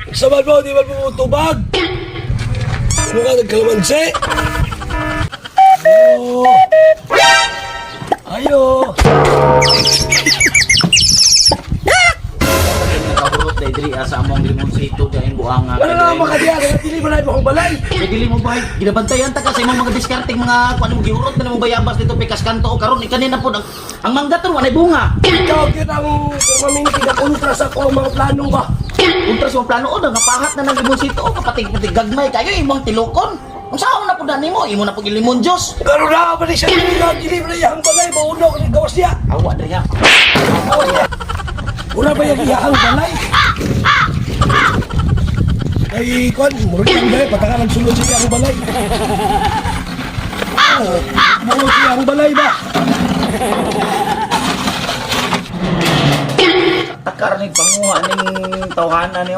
Saman mo, di ba mo tubag? Ano ka nagkalamansi? Ayo! Nakahulot na idri asa among limonsito dahil buang nga. Ano na makadiya? Dili ba na akong balay? Dili mo ba? Ginabantayan ta ka sa imong mga discarding mga kuan mo gihurot na mo bayabas dito pikas kanto karon kanina po ang mangga to walay bunga. Ikaw, yun ang mamini kinakontra sa ko mga plano ba? Ultras yung plano o napahat na ng limonsito o kapatig-patig gagmay kayo imong tilokon. Ang sao na po dani mo, imo na po limon juice. Pero na ba ni siya dili ba na iyang balay? Mauno ka ni gawas niya. Awa na yan. Gawas niya. Una ba yung iyang balay? Ay, kon, murag ang balay, pataka sulod sa iyang balay. Murag sa iyang balay ba? Takar ni panguha ning tawhanan ni